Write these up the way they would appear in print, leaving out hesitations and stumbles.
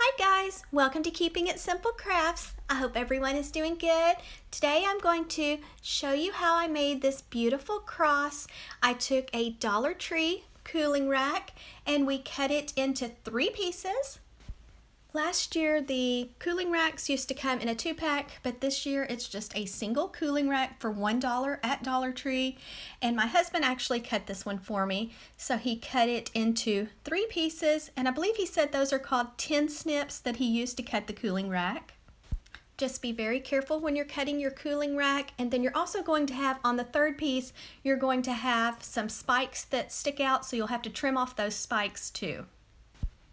Hi guys, welcome to Keeping It Simple Crafts. I hope everyone is doing good. Today I'm going to show you how I made this beautiful cross. I took a Dollar Tree cooling rack and we cut it into 3 pieces. Last year the cooling racks used to come in a 2-pack, but this year it's just a single cooling rack for $1 at Dollar Tree. And my husband actually cut this one for me. So he cut it into 3 pieces, and I believe he said those are called tin snips that he used to cut the cooling rack. Just be very careful when you're cutting your cooling rack, and then you're also going to have on the 3rd piece, you're going to have some spikes that stick out, so you'll have to trim off those spikes too.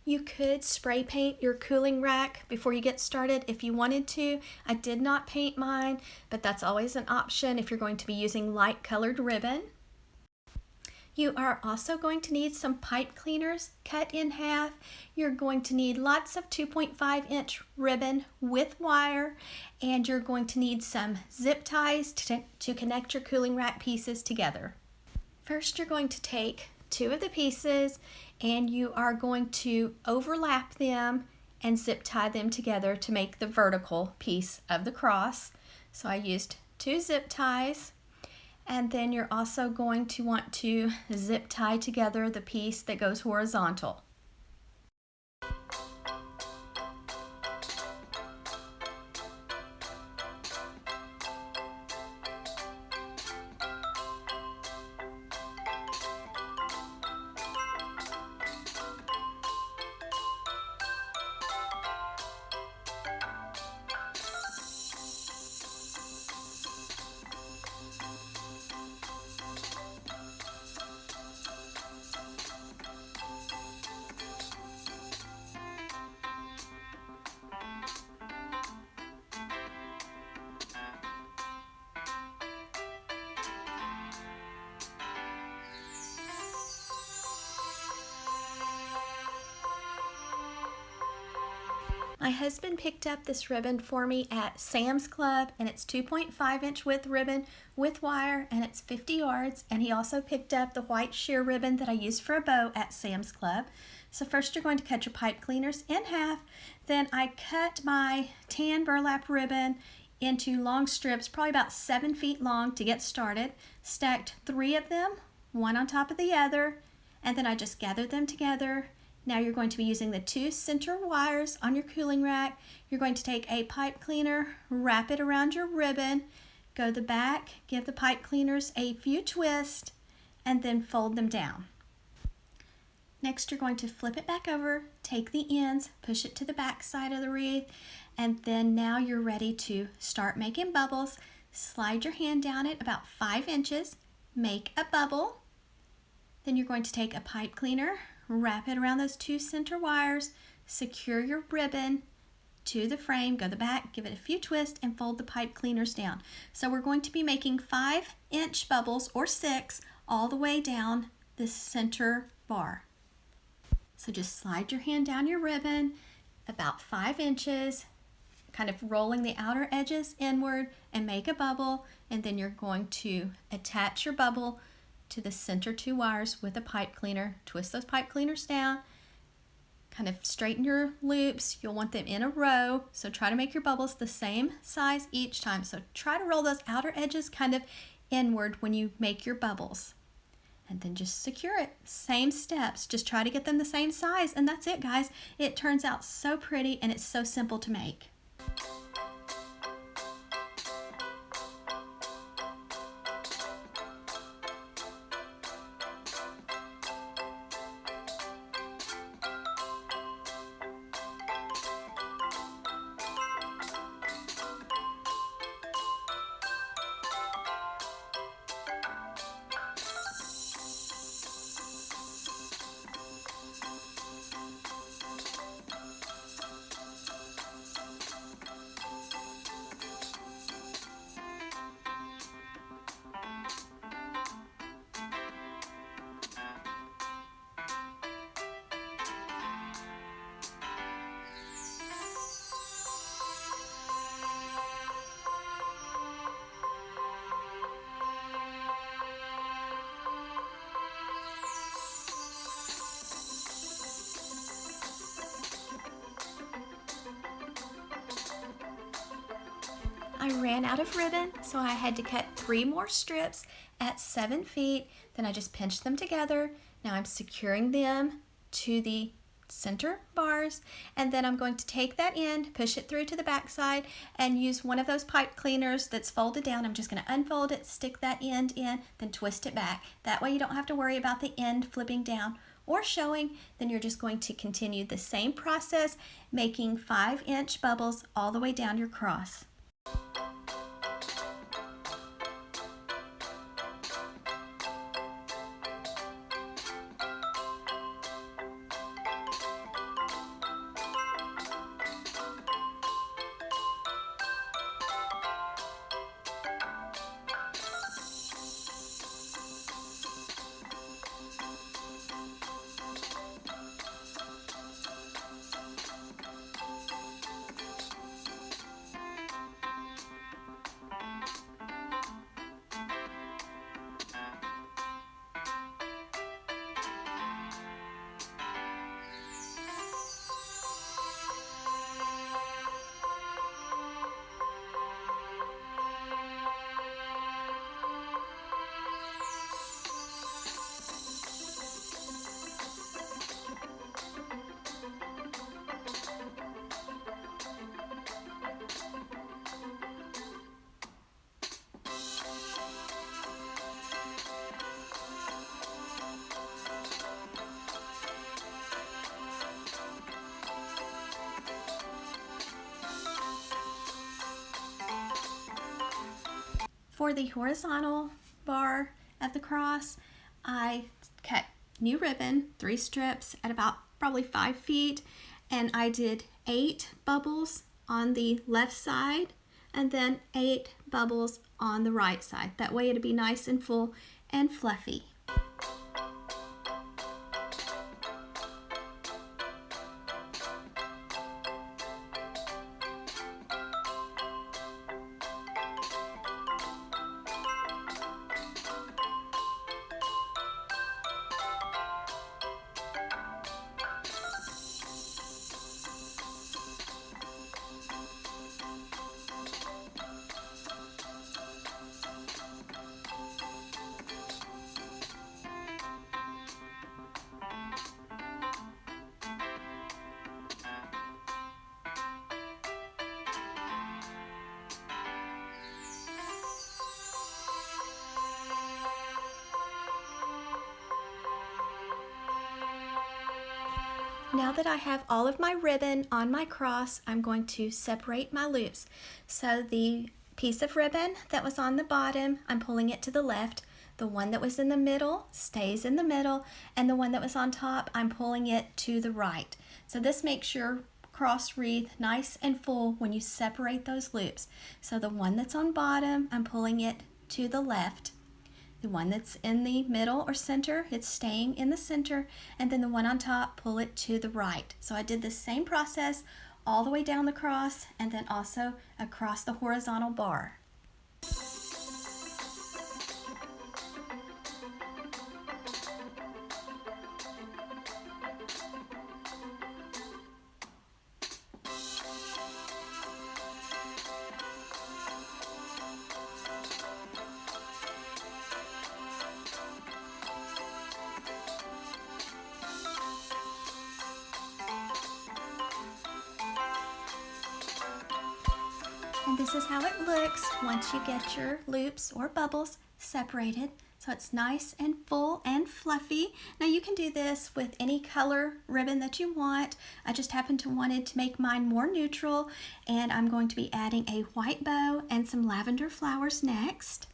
You could spray paint your cooling rack before you get started if you wanted to. I did not paint mine, but that's always an option if you're going to be using light colored ribbon. You are also going to need some pipe cleaners cut in half. You're going to need lots of 2.5-inch ribbon with wire, and you're going to need some zip ties to connect your cooling rack pieces together. First, you're going to take 2 of the pieces and you are going to overlap them and zip tie them together to make the vertical piece of the cross. So I used 2 zip ties, and then you're also going to want to zip tie together the piece that goes horizontal. My husband picked up this ribbon for me at Sam's Club, and it's 2.5-inch width ribbon with wire, and it's 50 yards. And he also picked up the white sheer ribbon that I used for a bow at Sam's Club. So first you're going to cut your pipe cleaners in half. Then I cut my tan burlap ribbon into long strips, probably about 7 feet long to get started. Stacked 3 of them, one on top of the other, and then I just gathered them together. Now you're going to be using the 2 center wires on your cooling rack. You're going to take a pipe cleaner, wrap it around your ribbon, go to the back, give the pipe cleaners a few twists, and then fold them down. Next you're going to flip it back over, take the ends, push it to the back side of the wreath, and then now you're ready to start making bubbles. Slide your hand down it about 5 inches, make a bubble. Then you're going to take a pipe cleaner, wrap it around those 2 center wires, secure your ribbon to the frame, go to the back, give it a few twists, and fold the pipe cleaners down. So we're going to be making 5-inch bubbles, or 6, all the way down this center bar. So just slide your hand down your ribbon about 5 inches, kind of rolling the outer edges inward, and make a bubble, and then you're going to attach your bubble to the center 2 wires with a pipe cleaner. Twist those pipe cleaners down, kind of straighten your loops. You'll want them in a row, so try to make your bubbles the same size each time. So try to roll those outer edges kind of inward when you make your bubbles, and then just secure it. Same steps, just try to get them the same size, and that's it, guys. It turns out so pretty and it's so simple to make. I ran out of ribbon, so I had to cut 3 more strips at 7 feet. Then I just pinched them together. Now I'm securing them to the center bars, and then I'm going to take that end, push it through to the back side, and use one of those pipe cleaners that's folded down. I'm just going to unfold it, stick that end in, then twist it back. That way you don't have to worry about the end flipping down or showing. Then you're just going to continue the same process, making 5-inch bubbles all the way down your cross. For the horizontal bar of the cross, I cut new ribbon, 3 strips at about probably 5 feet, and I did 8 bubbles on the left side and then 8 bubbles on the right side. That way it'll be nice and full and fluffy. Now that I have all of my ribbon on my cross, I'm going to separate my loops. So the piece of ribbon that was on the bottom, I'm pulling it to the left. The one that was in the middle stays in the middle, and the one that was on top, I'm pulling it to the right. So this makes your cross wreath nice and full when you separate those loops. So the one that's on bottom, I'm pulling it to the left. The one that's in the middle or center, it's staying in the center, and then the one on top, pull it to the right. So I did the same process all the way down the cross and then also across the horizontal bar. And this is how it looks once you get your loops or bubbles separated. So it's nice and full and fluffy. Now you can do this with any color ribbon that you want. I just happen to wanted to make mine more neutral, and I'm going to be adding a white bow and some lavender flowers next.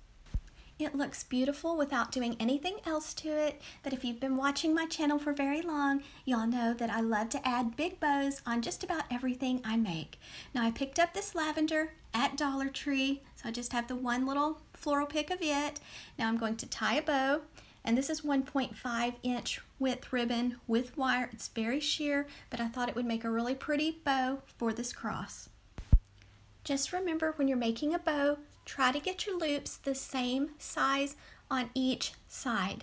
It looks beautiful without doing anything else to it, but if you've been watching my channel for very long, y'all know that I love to add big bows on just about everything I make. Now I picked up this lavender at Dollar Tree, so I just have the one little floral pick of it. Now I'm going to tie a bow, and this is 1.5-inch width ribbon with wire. It's very sheer, but I thought it would make a really pretty bow for this cross. Just remember, when you're making a bow, try to get your loops the same size on each side.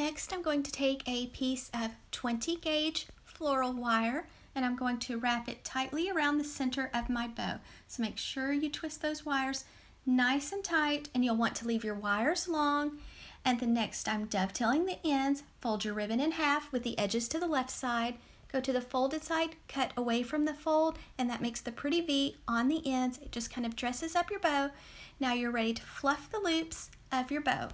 Next, I'm going to take a piece of 20 gauge floral wire and I'm going to wrap it tightly around the center of my bow. So make sure you twist those wires nice and tight, and you'll want to leave your wires long. And then next, I'm dovetailing the ends. Fold your ribbon in half with the edges to the left side. Go to the folded side, cut away from the fold, and that makes the pretty V on the ends. It just kind of dresses up your bow. Now you're ready to fluff the loops of your bow.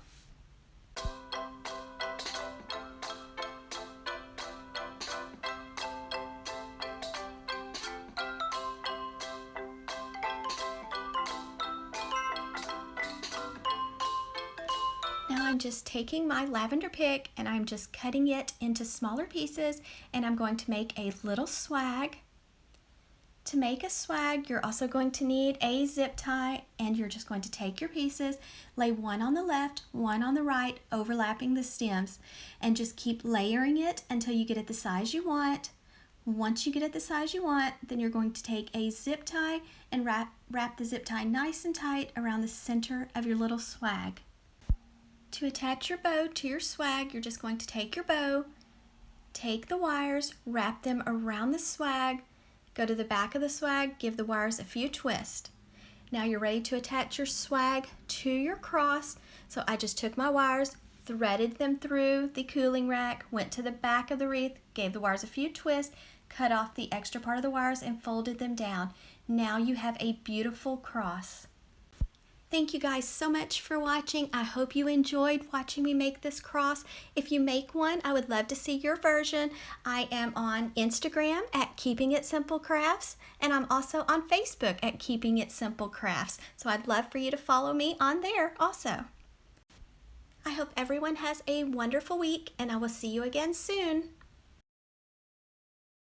Now I'm just taking my lavender pick and I'm just cutting it into smaller pieces, and I'm going to make a little swag. To make a swag, you're also going to need a zip tie, and you're just going to take your pieces, lay one on the left, one on the right, overlapping the stems, and just keep layering it until you get it the size you want. Once you get it the size you want, then you're going to take a zip tie and wrap the zip tie nice and tight around the center of your little swag. To attach your bow to your swag, you're just going to take your bow, take the wires, wrap them around the swag, go to the back of the swag, give the wires a few twists. Now you're ready to attach your swag to your cross. So I just took my wires, threaded them through the cooling rack, went to the back of the wreath, gave the wires a few twists, cut off the extra part of the wires and folded them down. Now you have a beautiful cross. Thank you guys so much for watching. I hope you enjoyed watching me make this cross. If you make one, I would love to see your version. I am on Instagram at Keeping It Simple Crafts, and I'm also on Facebook at Keeping It Simple Crafts. So I'd love for you to follow me on there also. I hope everyone has a wonderful week, and I will see you again soon.